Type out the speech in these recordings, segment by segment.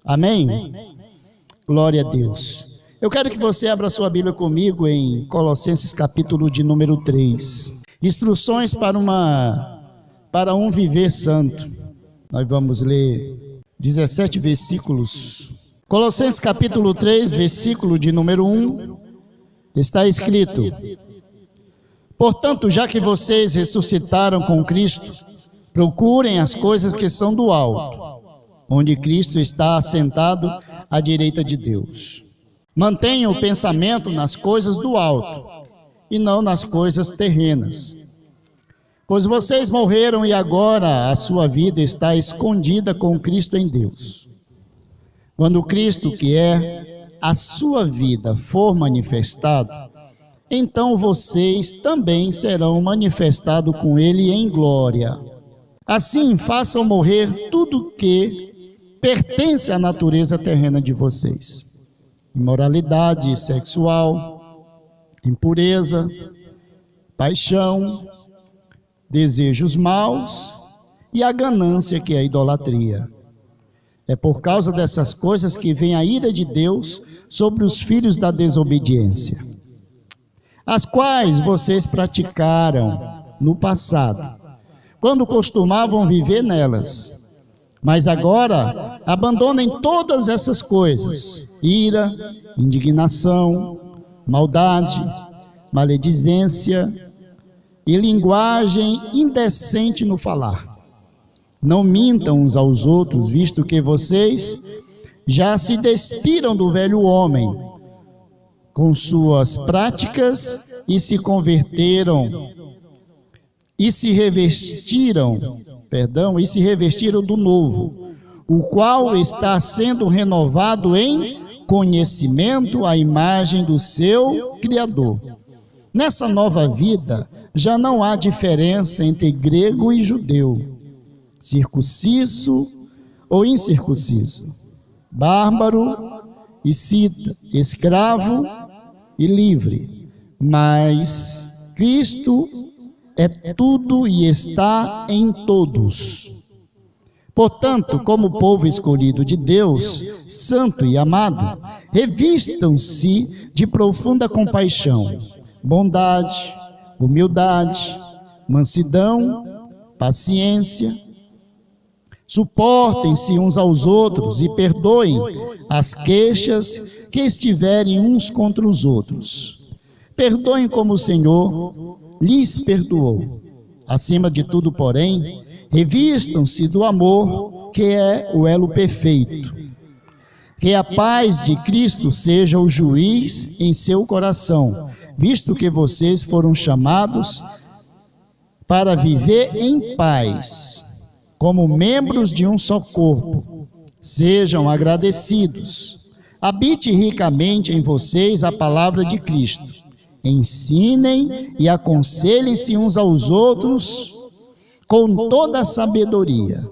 Amém? Glória a Deus. Eu quero que você abra sua Bíblia comigo em Colossenses capítulo de número 3. Instruções para um viver santo. Nós vamos ler 17 versículos. Colossenses capítulo 3, versículo de número 1, está escrito: portanto, já que vocês ressuscitaram com Cristo, procurem as coisas que são do alto, onde Cristo está assentado à direita de Deus. Mantenham o pensamento nas coisas do alto, e não nas coisas terrenas. Pois vocês morreram e agora a sua vida está escondida com Cristo em Deus. Quando Cristo, que é a sua vida, for manifestado, então vocês também serão manifestados com Ele em glória. Assim, façam morrer tudo que pertence à natureza terrena de vocês: imoralidade sexual, impureza, paixão, desejos maus e a ganância, que é a idolatria. É por causa dessas coisas que vem a ira de Deus sobre os filhos da desobediência, as quais vocês praticaram no passado, quando costumavam viver nelas. Mas agora abandonem todas essas coisas: ira, indignação, maldade, maledicência e linguagem indecente no falar. Não mintam uns aos outros, visto que vocês já se despiram do velho homem com suas práticas e se converteram e se revestiram do novo, o qual está sendo renovado em conhecimento à imagem do seu Criador. Nessa nova vida, já não há diferença entre grego e judeu, circunciso ou incircunciso, bárbaro e cita, escravo e livre, mas Cristo é tudo e está em todos. Portanto, como povo escolhido de Deus, santo e amado, revistam-se de profunda compaixão, bondade, humildade, mansidão, paciência. Suportem-se uns aos outros e perdoem as queixas que estiverem uns contra os outros. Perdoem como o Senhor lhes perdoou. Acima de tudo, porém, revistam-se do amor, que é o elo perfeito. Que a paz de Cristo seja o juiz em seu coração, visto que vocês foram chamados para viver em paz, como membros de um só corpo. Sejam agradecidos. Habite ricamente em vocês a palavra de Cristo. Ensinem e aconselhem-se uns aos outros com toda a sabedoria,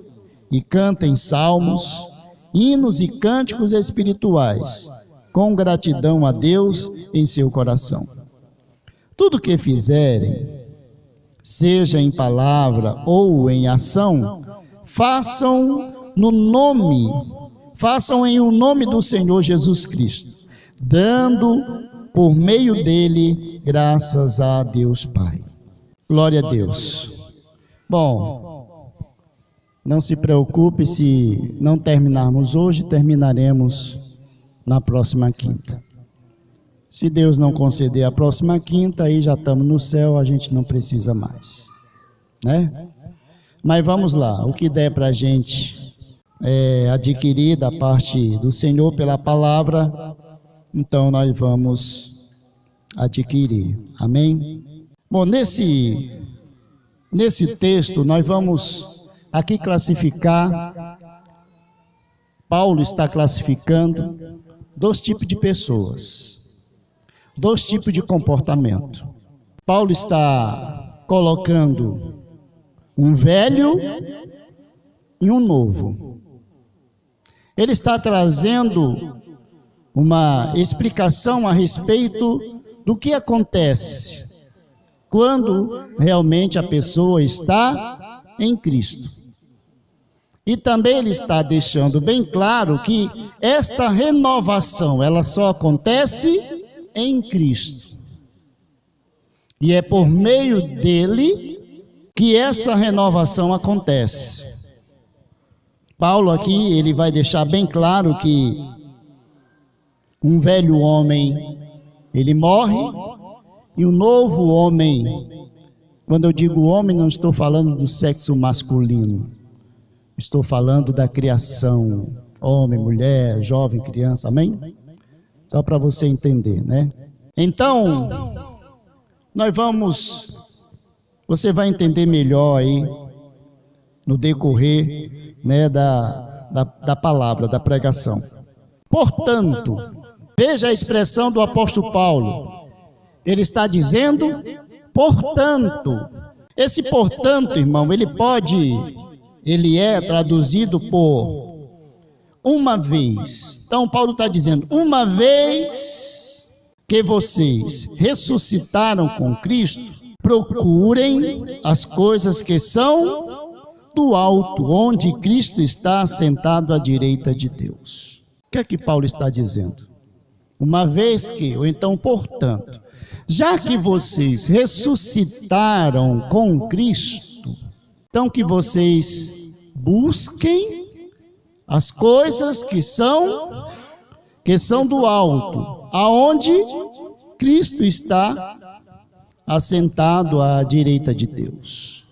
e cantem salmos, hinos e cânticos espirituais, com gratidão a Deus em seu coração. Tudo que fizerem, seja em palavra ou em ação, façam em o nome do Senhor Jesus Cristo, dando por meio dele graças a Deus Pai. Glória a Deus. Bom, não se preocupe se não terminarmos hoje, terminaremos na próxima quinta. Se Deus não conceder a próxima quinta, aí já estamos no céu, a gente não precisa mais, né? Mas vamos lá, o que der para a gente adquirir da parte do Senhor pela palavra, então nós vamos adquirir, amém? Bom, nesse texto nós vamos aqui classificar, Paulo está classificando dois tipos de pessoas, dois tipos de comportamento. Paulo está colocando um velho e um novo. Ele está trazendo uma explicação a respeito do que acontece quando realmente a pessoa está em Cristo. E também ele está deixando bem claro que esta renovação, ela só acontece em Cristo. E é por meio dele que essa renovação acontece. Paulo aqui, ele vai deixar bem claro que um velho homem, ele morre, e um novo homem, quando eu digo homem, não estou falando do sexo masculino, estou falando da criação, homem, mulher, jovem, criança, amém? Só para você entender, né? Então, você vai entender melhor aí, no decorrer, né, da palavra, da pregação. Portanto, veja a expressão do apóstolo Paulo. Ele está dizendo, portanto. Esse portanto, irmão, ele é traduzido por uma vez. Então, Paulo está dizendo, uma vez que vocês ressuscitaram com Cristo, procurem as coisas que são do alto, onde Cristo está sentado à direita de Deus. O que é que Paulo está dizendo? Uma vez que, ou então, portanto, já que vocês ressuscitaram com Cristo, então que vocês busquem as coisas que são do alto, aonde Cristo está assentado à direita de Deus.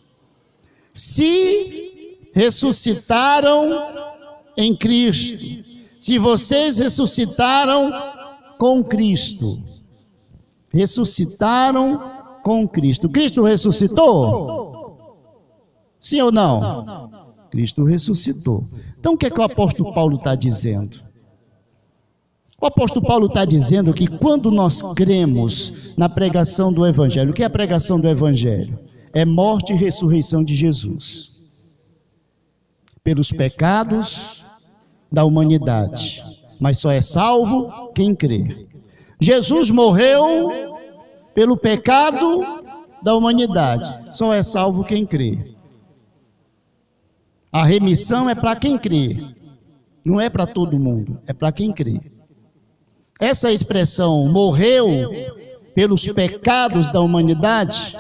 Se ressuscitaram em Cristo, se vocês ressuscitaram com Cristo, ressuscitaram com Cristo. Cristo ressuscitou? Sim ou não? Cristo ressuscitou. Então o que é que o apóstolo Paulo está dizendo? O apóstolo Paulo está dizendo que quando nós cremos na pregação do Evangelho, o que é a pregação do Evangelho? É morte e ressurreição de Jesus pelos pecados da humanidade, mas só é salvo quem crê. Jesus morreu pelo pecado da humanidade, só é salvo quem crê. A remissão é para quem crê, não é para todo mundo, é para quem crê. Essa expressão, morreu pelos pecados da humanidade,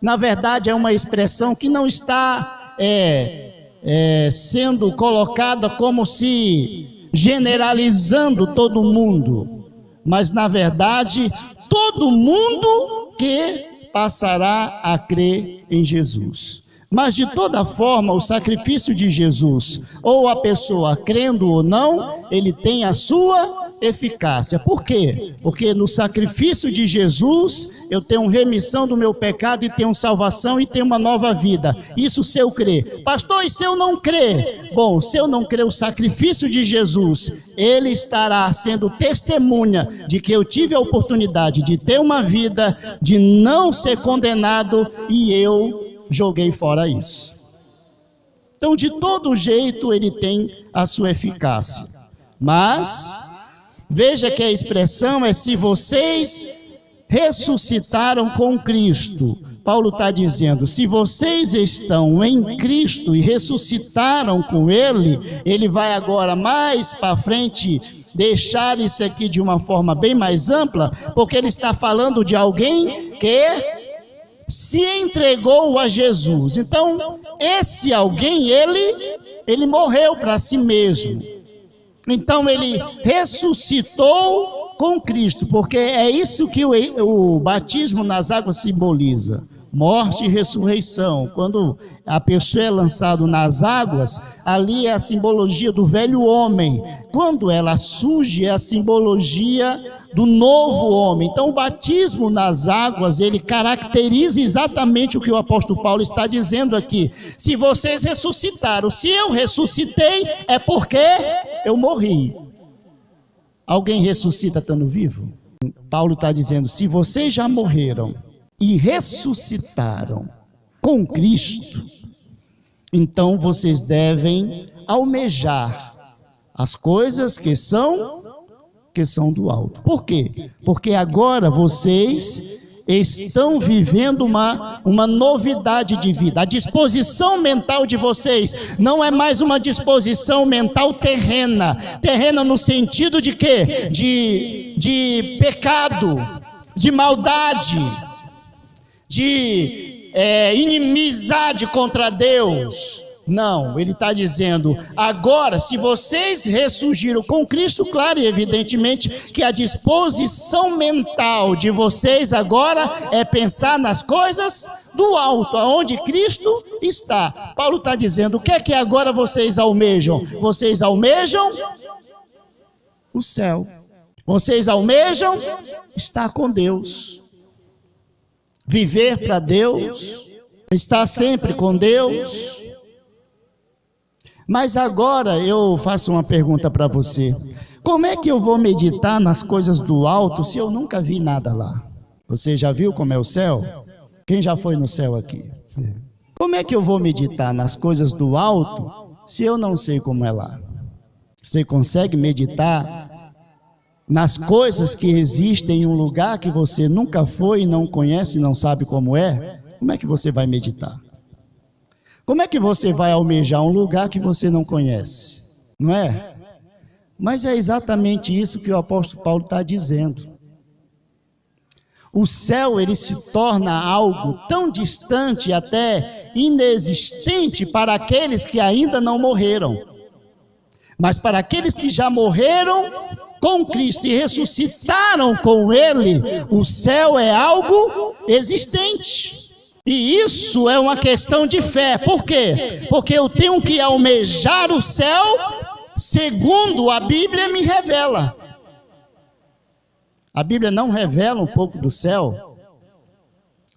na verdade é uma expressão que não está sendo colocada como se generalizando todo mundo, mas na verdade todo mundo que passará a crer em Jesus. Mas de toda forma, o sacrifício de Jesus, ou a pessoa crendo ou não, ele tem a sua eficácia. Por quê? Porque no sacrifício de Jesus, eu tenho remissão do meu pecado e tenho salvação e tenho uma nova vida. Isso se eu crer. Pastor, e se eu não crer? Bom, se eu não crer o sacrifício de Jesus, ele estará sendo testemunha de que eu tive a oportunidade de ter uma vida, de não ser condenado, e eu joguei fora isso. Então, de todo jeito, ele tem a sua eficácia. Mas veja que a expressão é: se vocês ressuscitaram com Cristo. Paulo está dizendo, se vocês estão em Cristo e ressuscitaram com Ele, ele vai agora mais para frente deixar isso aqui de uma forma bem mais ampla, porque ele está falando de alguém que se entregou a Jesus. Então, esse alguém, ele morreu para si mesmo. Então ele ressuscitou com Cristo, porque é isso que o batismo nas águas simboliza, morte e ressurreição. Quando a pessoa é lançada nas águas, ali é a simbologia do velho homem. Quando ela surge, é a simbologia do novo homem. Então o batismo nas águas, ele caracteriza exatamente o que o apóstolo Paulo está dizendo aqui. Se vocês ressuscitaram, se eu ressuscitei, é porque eu morri. Alguém ressuscita estando vivo? Paulo está dizendo, se vocês já morreram e ressuscitaram com Cristo, então vocês devem almejar as coisas que são do alto. Por quê? Porque agora vocês estão vivendo uma novidade de vida. A disposição mental de vocês não é mais uma disposição mental terrena. Terrena no sentido de quê? De pecado, de maldade, de inimizade contra Deus. Não, ele está dizendo, agora, se vocês ressurgiram com Cristo, claro e evidentemente que a disposição mental de vocês agora é pensar nas coisas do alto, aonde Cristo está. Paulo está dizendo, o que é que agora vocês almejam? Vocês almejam o céu. Vocês almejam estar com Deus. Viver para Deus, estar sempre com Deus. Mas agora eu faço uma pergunta para você. Como é que eu vou meditar nas coisas do alto se eu nunca vi nada lá? Você já viu como é o céu? Quem já foi no céu aqui? Como é que eu vou meditar nas coisas do alto se eu não sei como é lá? Você consegue meditar nas coisas que existem em um lugar que você nunca foi, não conhece, não sabe como é? Como é que você vai meditar? Como é que você vai almejar um lugar que você não conhece? Não é? Mas é exatamente isso que o apóstolo Paulo está dizendo. O céu, ele se torna algo tão distante, até inexistente para aqueles que ainda não morreram. Mas para aqueles que já morreram com Cristo e ressuscitaram com Ele, o céu é algo existente. E isso é uma questão de fé. Por quê? Porque eu tenho que almejar o céu segundo a Bíblia me revela. A Bíblia não revela um pouco do céu?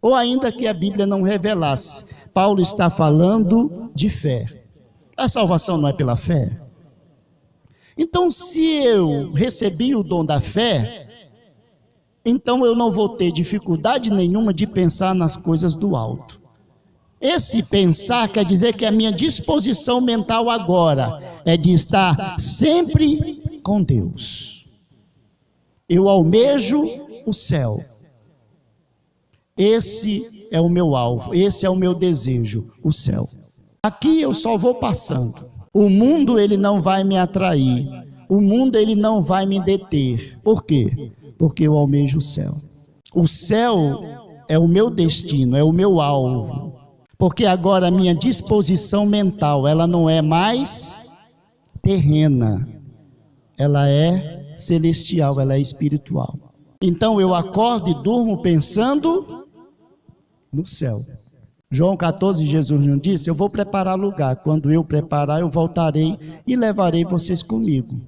Ou ainda que a Bíblia não revelasse, Paulo está falando de fé. A salvação não é pela fé? Então, se eu recebi o dom da fé, então eu não vou ter dificuldade nenhuma de pensar nas coisas do alto. Esse pensar quer dizer que a minha disposição mental agora é de estar sempre com Deus. Eu almejo o céu. Esse é o meu alvo, esse é o meu desejo, o céu. Aqui eu só vou passando. O mundo, ele não vai me atrair. O mundo, ele não vai me deter. Por quê? Porque eu almejo o céu. O céu é o meu destino, é o meu alvo. Porque agora a minha disposição mental, ela não é mais terrena. Ela é celestial, ela é espiritual. Então eu acordo e durmo pensando no céu. João 14, Jesus não disse, eu vou preparar lugar. Quando eu preparar, eu voltarei e levarei vocês comigo.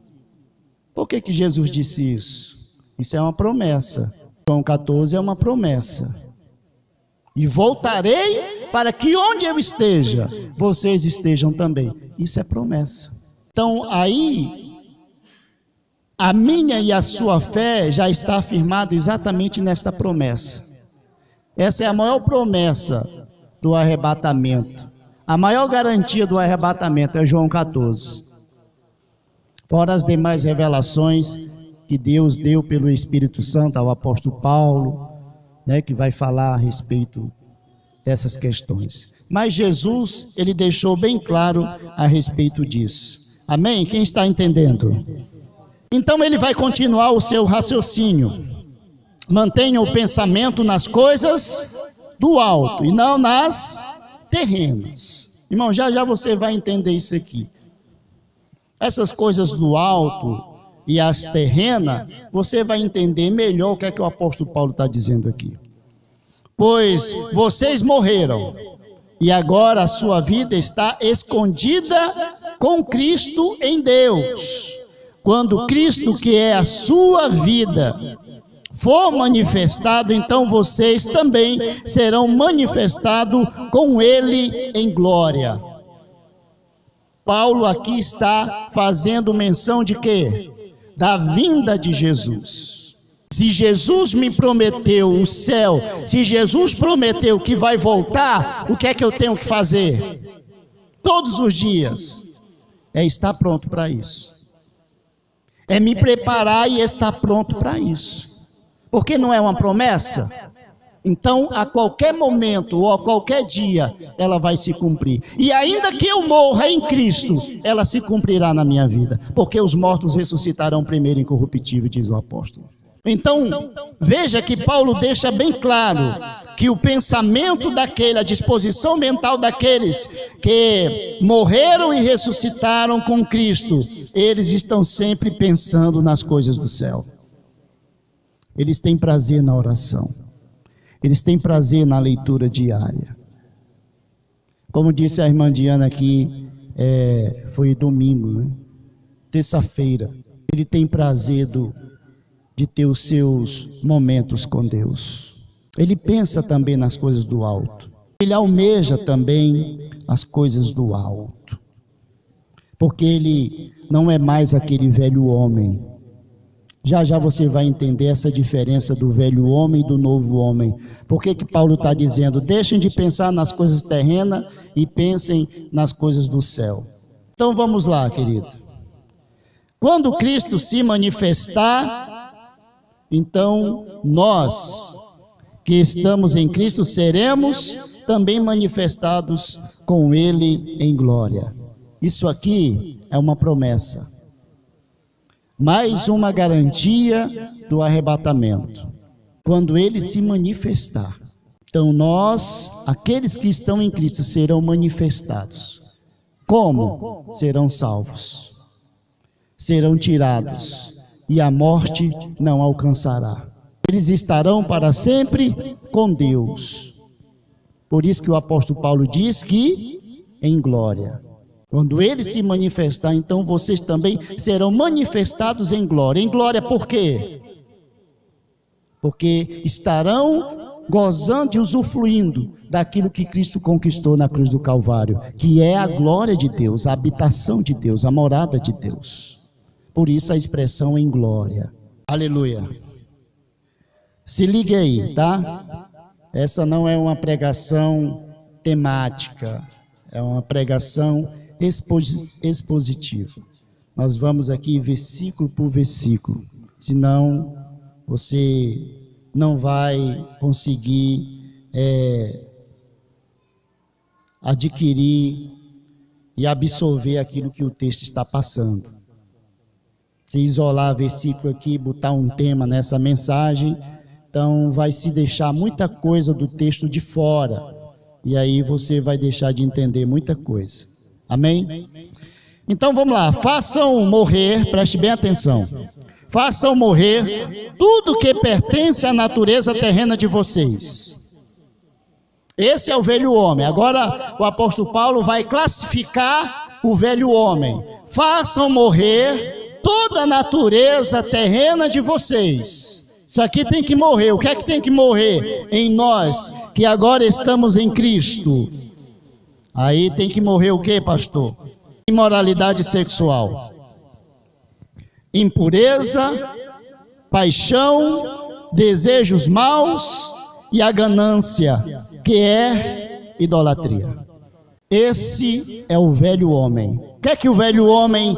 Por que Jesus disse isso? Isso é uma promessa. João 14 é uma promessa. E voltarei para que onde eu esteja, vocês estejam também. Isso é promessa. Então aí, a minha e a sua fé já está afirmada exatamente nesta promessa. Essa é a maior promessa do arrebatamento. A maior garantia do arrebatamento é João 14. Fora as demais revelações que Deus deu pelo Espírito Santo ao apóstolo Paulo, que vai falar a respeito dessas questões. Mas Jesus, ele deixou bem claro a respeito disso. Amém? Quem está entendendo? Então ele vai continuar o seu raciocínio. Mantenha o pensamento nas coisas do alto e não nas terrenas. Irmão, já você vai entender isso aqui. Essas coisas do alto e as terrenas, você vai entender melhor o que é que o apóstolo Paulo está dizendo aqui. Pois vocês morreram, e agora a sua vida está escondida com Cristo em Deus. Quando Cristo, que é a sua vida, for manifestado, então vocês também serão manifestados com Ele em glória. Paulo aqui está fazendo menção de quê? Da vinda de Jesus. Se Jesus me prometeu o céu, se Jesus prometeu que vai voltar, o que é que eu tenho que fazer? Todos os dias, é estar pronto para isso. É me preparar e estar pronto para isso. Porque não é uma promessa? Então, a qualquer momento ou a qualquer dia, ela vai se cumprir. E ainda que eu morra em Cristo, ela se cumprirá na minha vida. Porque os mortos ressuscitarão primeiro incorruptível, diz o apóstolo. Então, veja que Paulo deixa bem claro que o pensamento daquele, a disposição mental daqueles que morreram e ressuscitaram com Cristo, eles estão sempre pensando nas coisas do céu. Eles têm prazer na oração. Eles têm prazer na leitura diária. Como disse a irmã Diana aqui, foi domingo, né? Terça-feira. Ele tem prazer de ter os seus momentos com Deus. Ele pensa também nas coisas do alto. Ele almeja também as coisas do alto. Porque ele não é mais aquele velho homem. Já já você vai entender essa diferença do velho homem e do novo homem. Por que Paulo está dizendo, deixem de pensar nas coisas terrenas e pensem nas coisas do céu. Então vamos lá, querido. Quando Cristo se manifestar, então nós que estamos em Cristo seremos também manifestados com Ele em glória. Isso aqui é uma promessa. Mais uma garantia do arrebatamento. Quando Ele se manifestar. Então nós, aqueles que estão em Cristo, serão manifestados. Como? Serão salvos. Serão tirados. E a morte não alcançará. Eles estarão para sempre com Deus. Por isso que o apóstolo Paulo diz que em glória. Quando Ele se manifestar, então vocês também serão manifestados em glória. Em glória por quê? Porque estarão gozando e usufruindo daquilo que Cristo conquistou na cruz do Calvário, que é a glória de Deus, a habitação de Deus, a morada de Deus. Por isso a expressão em glória. Aleluia. Se ligue aí, tá? Essa não é uma pregação temática, é uma pregação expositiva. Nós vamos aqui versículo por versículo, senão você não vai conseguir adquirir e absorver aquilo que o texto está passando. Se isolar versículo aqui, botar um tema nessa mensagem, então vai se deixar muita coisa do texto de fora, e aí você vai deixar de entender muita coisa. Amém? Então vamos lá, façam morrer, preste bem atenção, façam morrer tudo que pertence à natureza terrena de vocês. Esse é o velho homem. Agora o apóstolo Paulo vai classificar o velho homem. Façam morrer toda a natureza terrena de vocês. Isso aqui tem que morrer. O que é que tem que morrer em nós que agora estamos em Cristo? Aí tem que morrer o que, pastor? Imoralidade sexual, impureza, paixão, desejos maus e a ganância, que é idolatria. Esse é o velho homem. O que é que o velho homem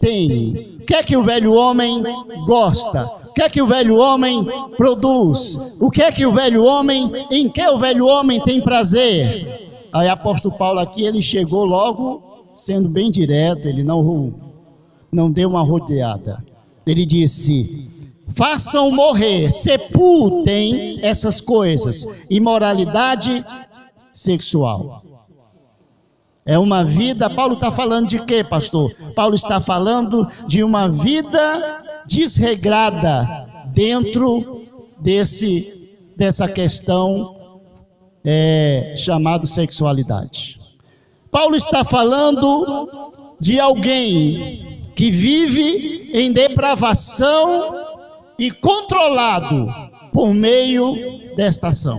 tem? O que é que o velho homem gosta? O que é que o velho homem produz? O que é que o velho homem, em que o velho homem tem prazer? Aí apóstolo Paulo aqui, ele chegou logo sendo bem direto, ele não deu uma rodeada. Ele disse, façam morrer, sepultem essas coisas, imoralidade sexual. É uma vida, Paulo está falando de quê, pastor? Paulo está falando de uma vida desregrada dentro dessa questão chamada sexualidade. Paulo está falando de alguém que vive em depravação e controlado por meio desta ação.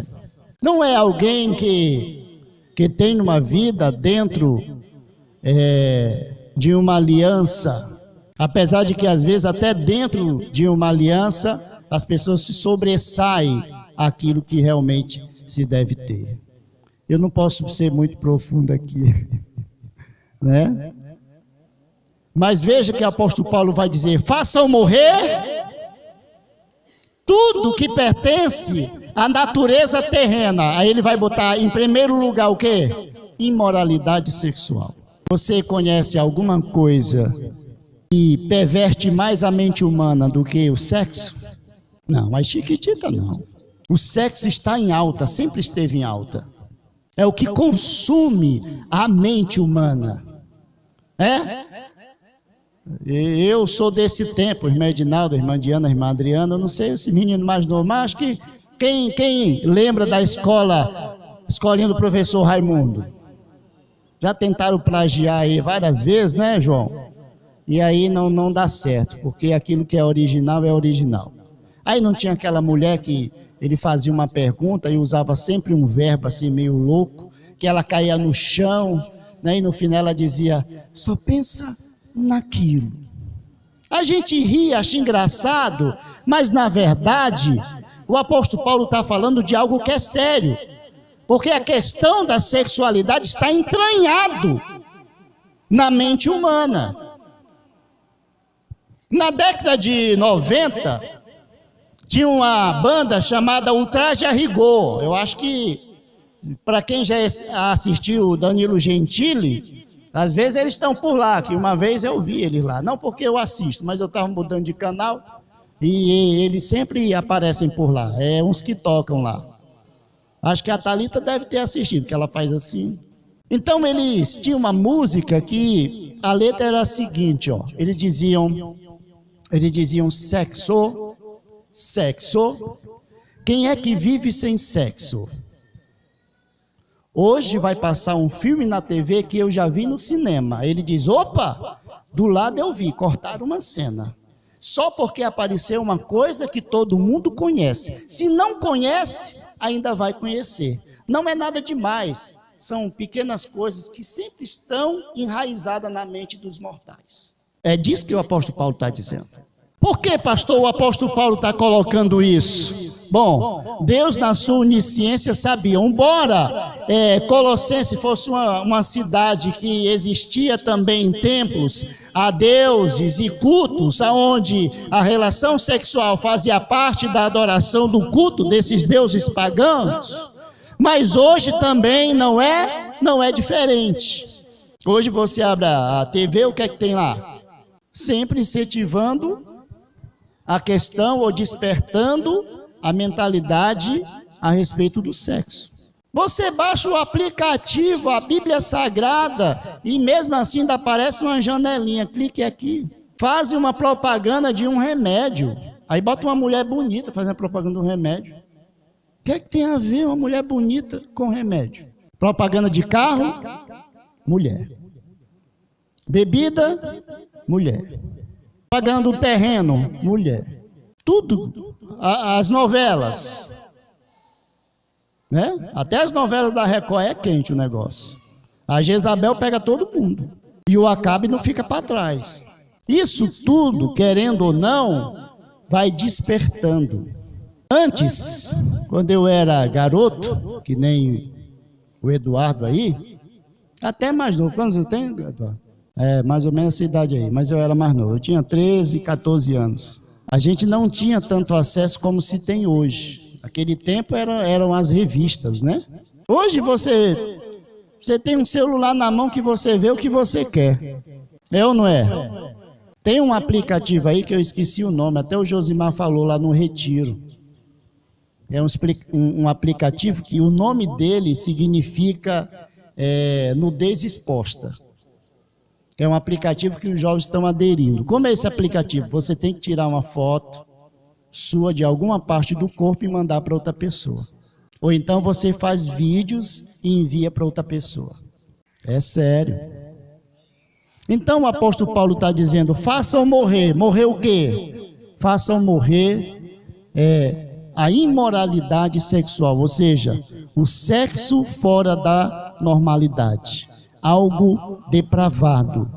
Não é alguém que tem uma vida dentro de uma aliança, apesar de que às vezes até dentro de uma aliança as pessoas se sobressaem àquilo que realmente se deve ter. Eu não posso ser muito profundo aqui, né? Mas veja que o apóstolo Paulo vai dizer, façam morrer Tudo que pertence à natureza terrena. Aí ele vai botar em primeiro lugar o quê? Imoralidade sexual. Você conhece alguma coisa que perverte mais a mente humana do que o sexo? Não, mas chiquitita não. O sexo está em alta, sempre esteve em alta. É o que consome a mente humana. Eu sou desse tempo, irmã Edinaldo, irmã Diana, irmã Adriana, eu não sei, esse menino mais novo, mas acho que quem lembra da escolinha do professor Raimundo? Já tentaram plagiar aí várias vezes, né, João? E aí não dá certo, porque aquilo que é original é original. Aí não tinha aquela mulher que ele fazia uma pergunta e usava sempre um verbo assim meio louco, que ela caía no chão, né, e no final ela dizia, só pensa naquilo. A gente ri, acha engraçado, mas na verdade o apóstolo Paulo está falando de algo que é sério, porque a questão da sexualidade está entranhado na mente humana. Na década de 90, tinha uma banda chamada Ultraje a Rigor. Eu acho que, para quem já assistiu o Danilo Gentili, às vezes eles estão por lá, que uma vez eu vi eles lá. Não porque eu assisto, mas eu estava mudando de canal e eles sempre aparecem por lá. É uns que tocam lá. Acho que a Thalita deve ter assistido, que ela faz assim. Então eles tinham uma música que a letra era a seguinte, ó. Eles diziam sexo, sexo. Quem é que vive sem sexo? Hoje vai passar um filme na TV que eu já vi no cinema. Ele diz, opa, do lado eu vi, cortaram uma cena. Só porque apareceu uma coisa que todo mundo conhece. Se não conhece, ainda vai conhecer. Não é nada demais. São pequenas coisas que sempre estão enraizadas na mente dos mortais. É disso que o apóstolo Paulo está dizendo. Por que, pastor, o apóstolo Paulo está colocando isso? Bom, Deus na sua onisciência sabia, embora Colossenses fosse uma cidade que existia também templos a deuses e cultos, onde a relação sexual fazia parte da adoração do culto desses deuses pagãos, mas hoje também não é diferente. Hoje você abre a TV, o que é que tem lá? Sempre incentivando a questão ou despertando a mentalidade a respeito do sexo. Você baixa o aplicativo, a Bíblia Sagrada, e mesmo assim ainda aparece uma janelinha, clique aqui. Fazem uma propaganda de um remédio. Aí bota uma mulher bonita fazendo propaganda de um remédio. O que é que tem a ver uma mulher bonita com remédio? Propaganda de carro? Mulher. Bebida? Mulher. Pagando um terreno, mulher. Tudo, as novelas, né? Até as novelas da Record é quente o negócio. A Jezabel pega todo mundo e o Acabe não fica para trás. Isso tudo, querendo ou não, vai despertando. Antes, quando eu era garoto, que nem o Eduardo aí, até mais novo. Quantos anos tem, Eduardo? Mais ou menos essa idade aí, mas eu era mais novo. Eu tinha 13, 14 anos. A gente não tinha tanto acesso como se tem hoje. Naquele tempo eram as revistas, né? Hoje você tem um celular na mão que você vê o que você quer. É ou não é? Tem um aplicativo aí que eu esqueci o nome, até o Josimar falou lá no Retiro. É um aplicativo que o nome dele significa nudez exposta. É um aplicativo que os jovens estão aderindo. Como é esse aplicativo? Você tem que tirar uma foto sua de alguma parte do corpo e mandar para outra pessoa. Ou então você faz vídeos e envia para outra pessoa. É sério. Então o apóstolo Paulo está dizendo, façam morrer. Morrer o quê? Façam morrer a imoralidade sexual, ou seja, o sexo fora da normalidade. Algo depravado.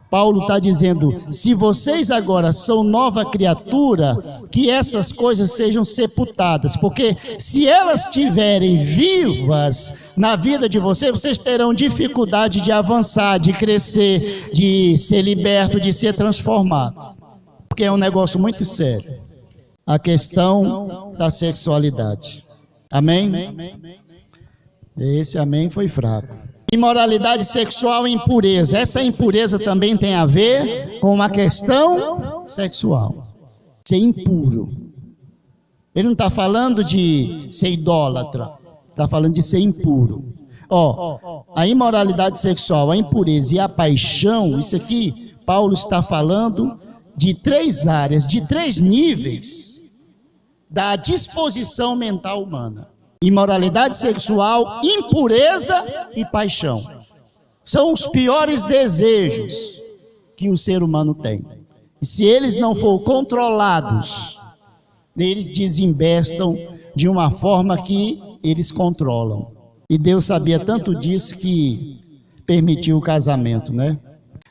Paulo está dizendo, se vocês agora são nova criatura, que essas coisas sejam sepultadas, porque se elas estiverem vivas na vida de vocês, vocês terão dificuldade de avançar, de crescer, de ser liberto, de ser transformado, porque é um negócio muito sério. a questão da sexualidade. Amém? Esse amém foi fraco. Imoralidade sexual e impureza. Essa impureza também tem a ver com uma questão sexual. Ser impuro. Ele não está falando de ser idólatra, está falando de ser impuro. A imoralidade sexual, a impureza e a paixão, isso aqui, Paulo está falando de 3 áreas, de 3 níveis da disposição mental humana. Imoralidade sexual, impureza e paixão. São os piores desejos que o ser humano tem. E se eles não forem controlados, eles desembestam de uma forma que eles controlam. E Deus sabia tanto disso que permitiu o casamento, né?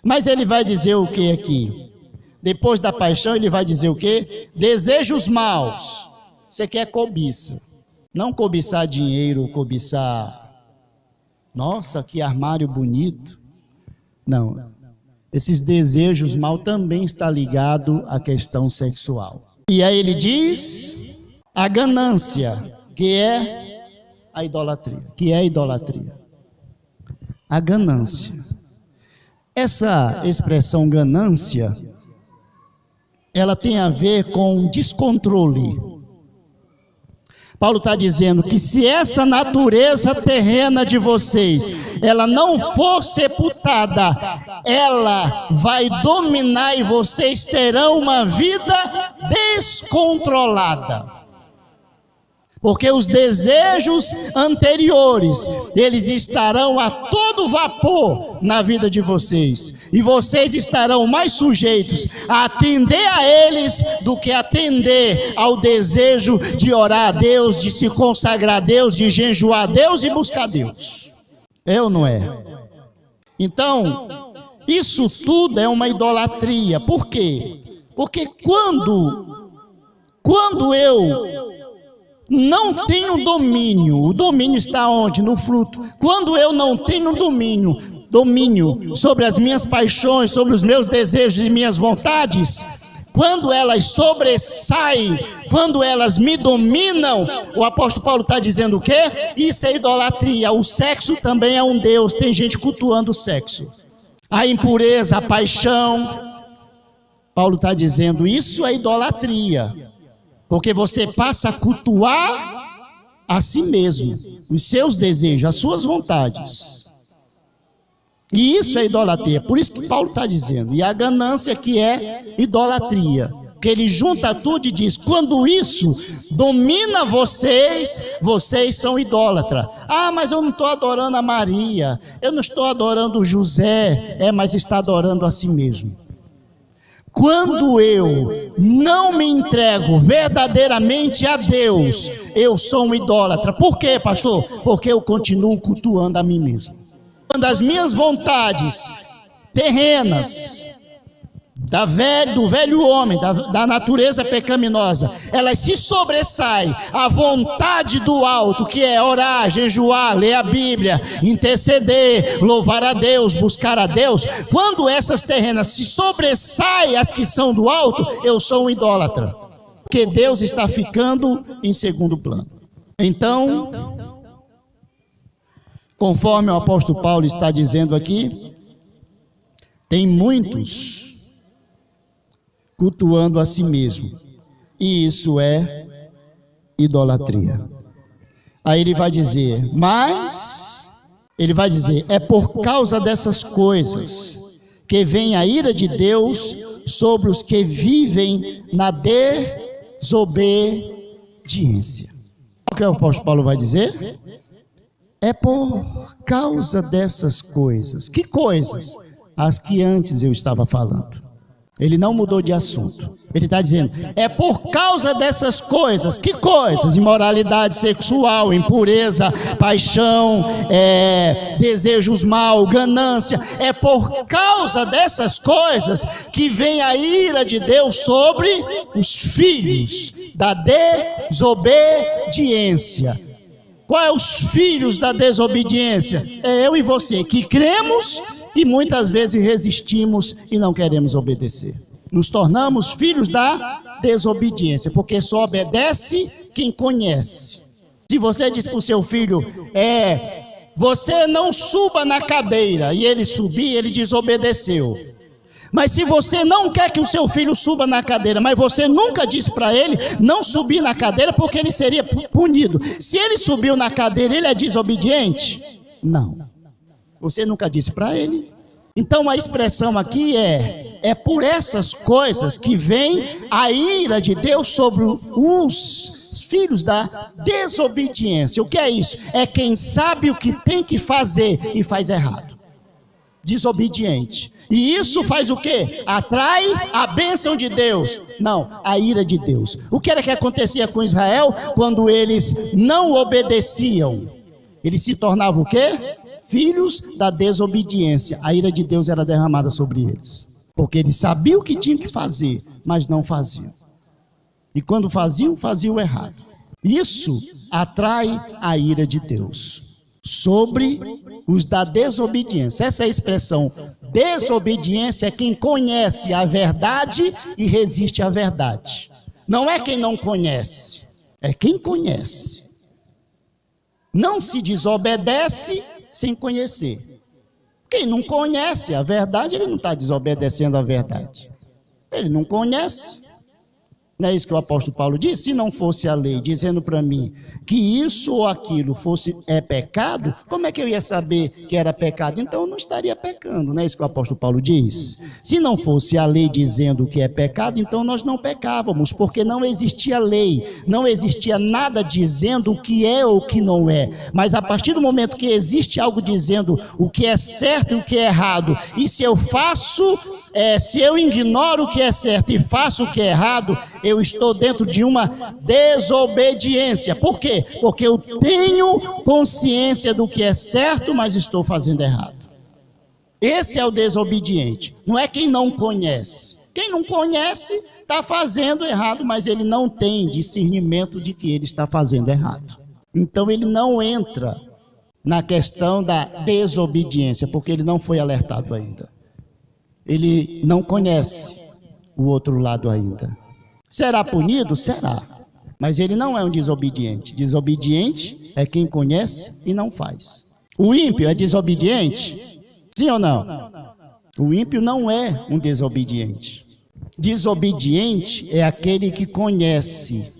Mas ele vai dizer o que aqui? Depois da paixão ele vai dizer o que? Desejos maus. Você quer cobiça. Não cobiçar dinheiro, cobiçar... Nossa, que armário bonito. Não. Esses desejos maus também está ligado à questão sexual. E aí ele diz a ganância, que é a idolatria. Que é a idolatria. A ganância. Essa expressão ganância, ela tem a ver com descontrole. Paulo está dizendo que se essa natureza terrena de vocês, ela não for sepultada, ela vai dominar e vocês terão uma vida descontrolada. Porque os desejos anteriores, eles estarão a todo vapor na vida de vocês. E vocês estarão mais sujeitos a atender a eles do que atender ao desejo de orar a Deus, de se consagrar a Deus, de jejuar a Deus e buscar a Deus. É ou não é? Então, isso tudo é uma idolatria. Por quê? Porque quando eu não tenho domínio, o domínio está onde? No fruto. Quando eu não tenho domínio sobre as minhas paixões, sobre os meus desejos e minhas vontades, quando elas sobressaem, quando elas me dominam, o apóstolo Paulo está dizendo o quê? Isso é idolatria. O sexo também é um Deus, tem gente cultuando o sexo. A impureza, a paixão, Paulo está dizendo, isso é idolatria. Porque você passa a cultuar a si mesmo, os seus desejos, as suas vontades. E isso é idolatria. Por isso que Paulo está dizendo. E a ganância que é idolatria. Que ele junta tudo e diz, quando isso domina vocês, vocês são idólatras. Ah, mas eu não estou adorando a Maria, eu não estou adorando o José. Mas está adorando a si mesmo. Quando eu não me entrego verdadeiramente a Deus, eu sou um idólatra. Por quê, pastor? Porque eu continuo cultuando a mim mesmo. Quando as minhas vontades terrenas, do velho homem, da natureza pecaminosa, elas se sobressaem à vontade do alto, que é orar, jejuar, ler a Bíblia, interceder, louvar a Deus, buscar a Deus. Quando essas terrenas se sobressaem às que são do alto, eu sou um idólatra, porque Deus está ficando em segundo plano. Então, conforme o apóstolo Paulo está dizendo aqui, tem muitos cultuando a si mesmo, e isso é idolatria. Aí ele vai dizer, é por causa dessas coisas que vem a ira de Deus sobre os que vivem na desobediência. O que o apóstolo Paulo vai dizer? É por causa dessas coisas. Que coisas? As que antes eu estava falando. Ele não mudou de assunto. Ele está dizendo, é por causa dessas coisas. Que coisas? Imoralidade sexual, impureza, paixão, desejos maus, ganância. É por causa dessas coisas que vem a ira de Deus sobre os filhos da desobediência. Qual é os filhos da desobediência? É eu e você que cremos e muitas vezes resistimos e não queremos obedecer. Nos tornamos filhos da desobediência, porque só obedece quem conhece. Se você diz para o seu filho, você não suba na cadeira, e ele subir, ele desobedeceu. Mas se você não quer que o seu filho suba na cadeira, mas você nunca disse para ele não subir na cadeira, porque ele seria punido. Se ele subiu na cadeira, ele é desobediente? Não. Você nunca disse para ele. Então a expressão aqui é por essas coisas que vem a ira de Deus sobre os filhos da desobediência. O que é isso? É quem sabe o que tem que fazer e faz errado. Desobediente. E isso faz o quê? Atrai a bênção de Deus. Não, a ira de Deus. O que era que acontecia com Israel quando eles não obedeciam? Eles se tornavam o quê? Filhos da desobediência. A ira de Deus era derramada sobre eles. Porque eles sabiam o que tinham que fazer, mas não faziam. E quando faziam, faziam errado. Isso atrai a ira de Deus sobre os da desobediência. Essa é a expressão. Desobediência é quem conhece a verdade e resiste à verdade. Não é quem não conhece, é quem conhece. Não se desobedece sem conhecer. Quem não conhece a verdade, ele não está desobedecendo a verdade. Ele não conhece. Não é isso que o apóstolo Paulo diz? Se não fosse a lei dizendo para mim que isso ou aquilo é pecado, como é que eu ia saber que era pecado? Então eu não estaria pecando, não é isso que o apóstolo Paulo diz? Se não fosse a lei dizendo que é pecado, então nós não pecávamos, porque não existia lei, não existia nada dizendo o que é ou o que não é. Mas a partir do momento que existe algo dizendo o que é certo e o que é errado, e se eu faço... se eu ignoro o que é certo e faço o que é errado, eu estou dentro de uma desobediência. Por quê? Porque eu tenho consciência do que é certo, mas estou fazendo errado. Esse é o desobediente. Não é quem não conhece. Quem não conhece está fazendo errado, mas ele não tem discernimento de que ele está fazendo errado. Então ele não entra na questão da desobediência, porque ele não foi alertado ainda. Ele não conhece o outro lado ainda. Será punido? Será. Mas ele não é um desobediente. Desobediente é quem conhece e não faz. O ímpio é desobediente? Sim ou não? O ímpio não é um desobediente. Desobediente é aquele que conhece.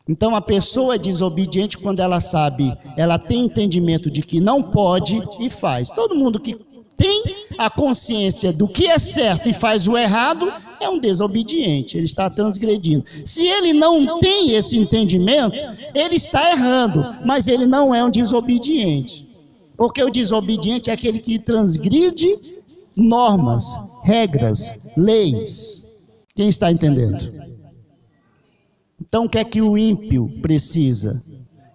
Então a pessoa é desobediente quando ela sabe, ela tem entendimento de que não pode e faz. Todo mundo que tem a consciência do que é certo e faz o errado, é um desobediente, ele está transgredindo. Se ele não tem esse entendimento, ele está errando, mas ele não é um desobediente. Porque o desobediente é aquele que transgride normas, regras, leis. Quem está entendendo? Então o que é que o ímpio precisa?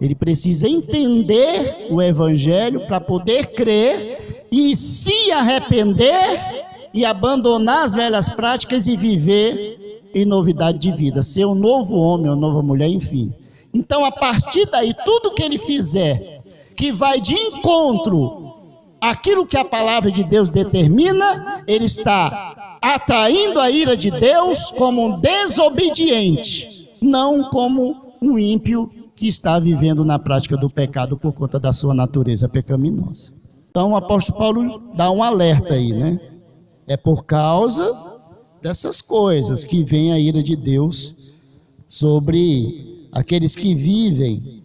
Ele precisa entender o evangelho para poder crer e se arrepender e abandonar as velhas práticas e viver em novidade de vida, ser um novo homem, uma nova mulher, enfim. Então a partir daí, tudo que ele fizer que vai de encontro àquilo que a palavra de Deus determina, ele está atraindo a ira de Deus como um desobediente, não como um ímpio que está vivendo na prática do pecado por conta da sua natureza pecaminosa. Então o apóstolo Paulo dá um alerta aí, né? É por causa dessas coisas que vem a ira de Deus sobre aqueles que vivem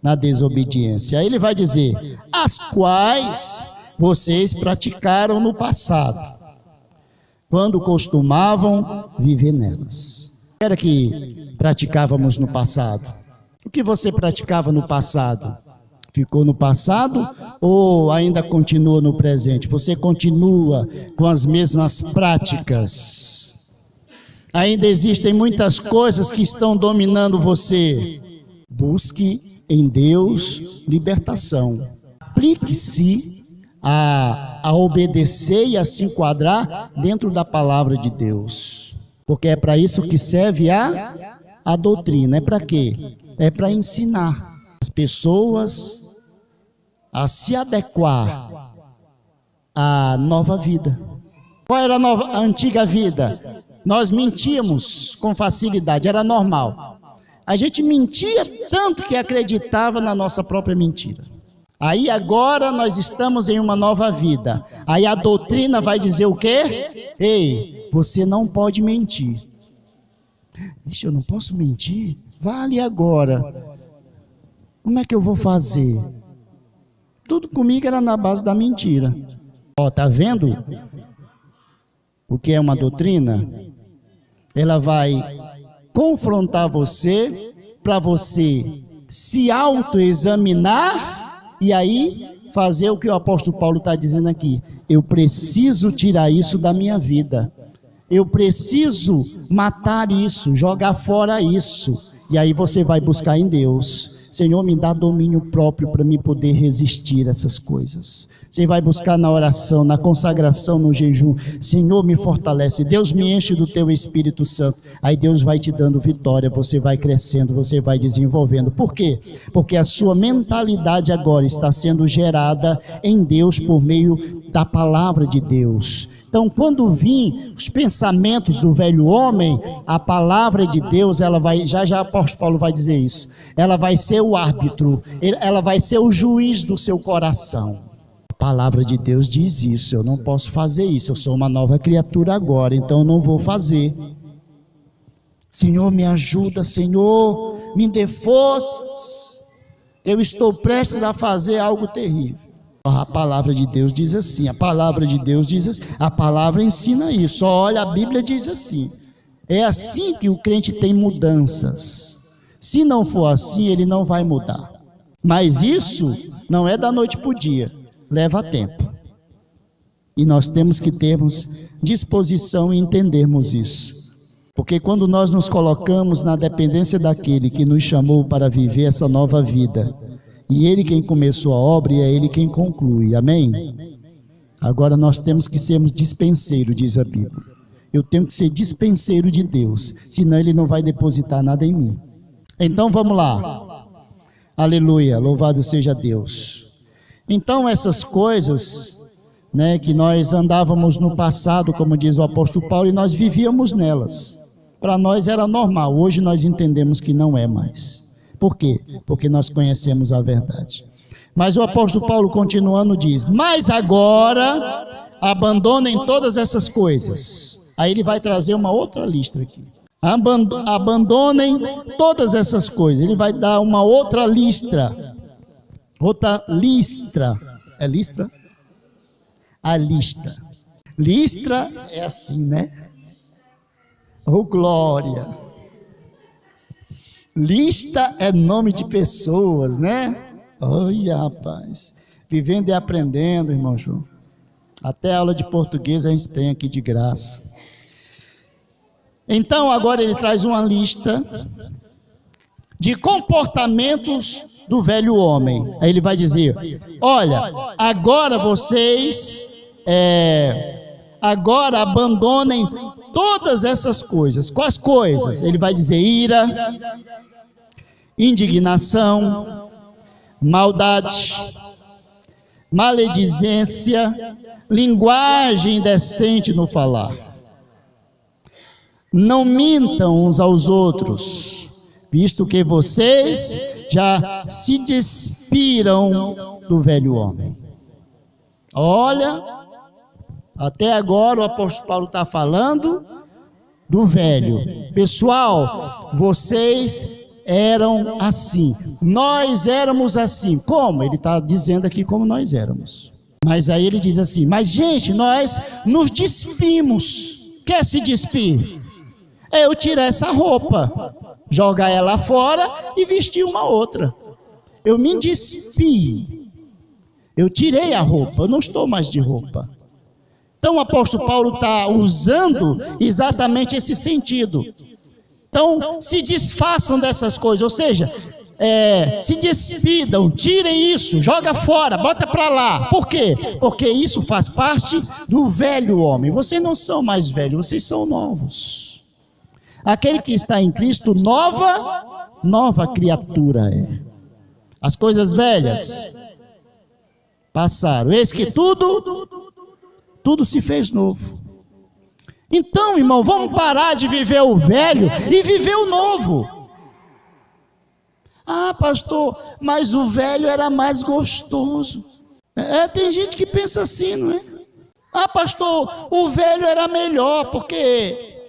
na desobediência. Aí ele vai dizer, as quais vocês praticaram no passado, quando costumavam viver nelas. Era que praticávamos no passado. O que você praticava no passado? Ficou no passado ou ainda continua no presente? Você continua com as mesmas práticas? Ainda existem muitas coisas que estão dominando você. Busque em Deus libertação. Aplique-se a obedecer e a se enquadrar dentro da palavra de Deus. Porque é para isso que serve a doutrina. É para quê? É para ensinar as pessoas a se adequar à nova vida. Qual era a antiga vida? nós mentíamos com facilidade, era normal. A gente mentia tanto que acreditava na nossa própria mentira. Aí agora nós estamos em uma nova vida. Aí a doutrina vai dizer o quê? Ei, você não pode mentir. Ixi, eu não posso mentir? Vale agora. Como é que eu vou fazer? Tudo comigo era na base da mentira. Ó, tá vendo o que é uma doutrina? Ela vai confrontar você para você se autoexaminar e aí fazer o que o apóstolo Paulo está dizendo aqui. Eu preciso tirar isso da minha vida. Eu preciso matar isso, jogar fora isso. E aí você vai buscar em Deus. Senhor, me dá domínio próprio para me poder resistir a essas coisas. Você vai buscar na oração, na consagração, no jejum. Senhor, me fortalece. Deus me enche do teu Espírito Santo. Aí Deus vai te dando vitória, você vai crescendo, você vai desenvolvendo. Por quê? Porque a sua mentalidade agora está sendo gerada em Deus por meio da palavra de Deus. Então, quando vir os pensamentos do velho homem, a palavra de Deus, ela vai, já o apóstolo Paulo vai dizer isso, ela vai ser o árbitro, ela vai ser o juiz do seu coração. A palavra de Deus diz isso, eu não posso fazer isso, eu sou uma nova criatura agora, então eu não vou fazer. Senhor, me ajuda, Senhor, me dê forças, eu estou prestes a fazer algo terrível. A palavra de Deus diz assim, a palavra de Deus diz assim, a palavra ensina isso, olha, a Bíblia diz assim, é assim que o crente tem mudanças, se não for assim, ele não vai mudar, mas isso não é da noite para o dia, leva tempo, e nós temos que termos disposição e entendermos isso, porque quando nós nos colocamos na dependência daquele que nos chamou para viver essa nova vida, e Ele quem começou a obra e é Ele quem conclui, amém? Agora nós temos que sermos dispenseiros, diz a Bíblia. Eu tenho que ser dispenseiro de Deus, senão Ele não vai depositar nada em mim. Então vamos lá, aleluia, louvado seja Deus. Então essas coisas, né, que nós andávamos no passado, como diz o apóstolo Paulo, e nós vivíamos nelas. Para nós era normal, hoje nós entendemos que não é mais. Por quê? Porque nós conhecemos a verdade. Mas o apóstolo Paulo continuando diz, mas agora abandonem todas essas coisas. Aí ele vai trazer uma outra lista aqui. Abandonem todas essas coisas. Ele vai dar uma outra lista. Outra listra. É listra? A lista. Listra é assim, né? Oh, glória! Lista é nome de pessoas, né? Olha, rapaz, vivendo e aprendendo, irmão João. Até aula de português a gente tem aqui de graça. Então agora ele traz uma lista de comportamentos do velho homem. Aí ele vai dizer, olha, agora vocês, agora abandonem todas essas coisas. Quais coisas? Ele vai dizer ira, indignação, maldade, maledicência, linguagem indecente no falar. Não mintam uns aos outros, visto que vocês já se despiram do velho homem. Olha, até agora o apóstolo Paulo está falando do velho. Pessoal, vocês eram assim, nós éramos assim. Como? Ele está dizendo aqui como nós éramos. Mas aí ele diz assim, mas gente, nós nos despimos. Quer se despir? É eu tirar essa roupa, jogar ela fora e vestir uma outra. Eu me despi. Eu tirei a roupa, eu não estou mais de roupa. Então o apóstolo Paulo está usando exatamente esse sentido. Então se desfaçam dessas coisas, ou seja, se despidam, tirem isso, joga fora, bota para lá. Por quê? Porque isso faz parte do velho homem. Vocês não são mais velhos, vocês são novos. Aquele que está em Cristo, nova criatura é. As coisas velhas passaram, eis que tudo se fez novo. Então, irmão, vamos parar de viver o velho e viver o novo. Ah, pastor, mas o velho era mais gostoso. Tem gente que pensa assim, não é? Ah, pastor, o velho era melhor porque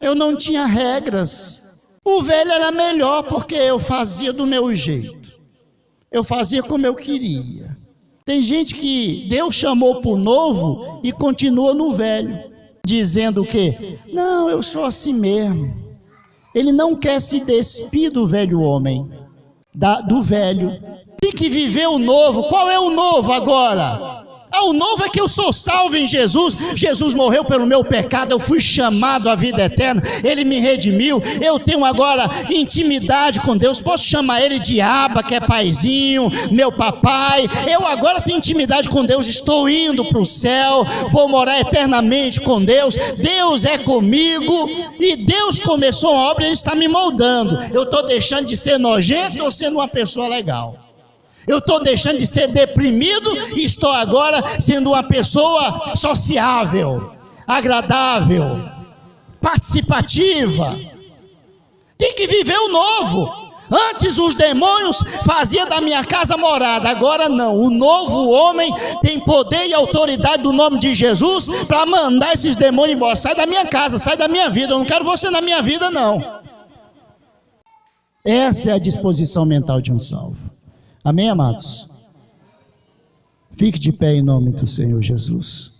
eu não tinha regras. O velho era melhor porque eu fazia do meu jeito. Eu fazia como eu queria. Tem gente que Deus chamou para o novo e continua no velho, dizendo o quê? Não, eu sou assim mesmo. Ele não quer se despir do velho homem, do velho. Tem que viver o novo. Qual é o novo agora? O novo é que eu sou salvo em Jesus. Jesus morreu pelo meu pecado, eu fui chamado à vida eterna, Ele me redimiu, eu tenho agora intimidade com Deus, posso chamar Ele de Abba, que é paizinho, meu papai. Eu agora tenho intimidade com Deus, estou indo para o céu, vou morar eternamente com Deus. Deus é comigo e Deus começou a obra, Ele está me moldando. Eu estou deixando de ser nojento ou sendo uma pessoa legal? Eu estou deixando de ser deprimido e estou agora sendo uma pessoa sociável, agradável, participativa. Tem que viver o novo. Antes os demônios faziam da minha casa morada, agora não. O novo homem tem poder e autoridade do nome de Jesus para mandar esses demônios embora. Sai da minha casa, sai da minha vida, eu não quero você na minha vida não. Essa é a disposição mental de um salvo. Amém, amados? Fique de pé em nome do Senhor Jesus.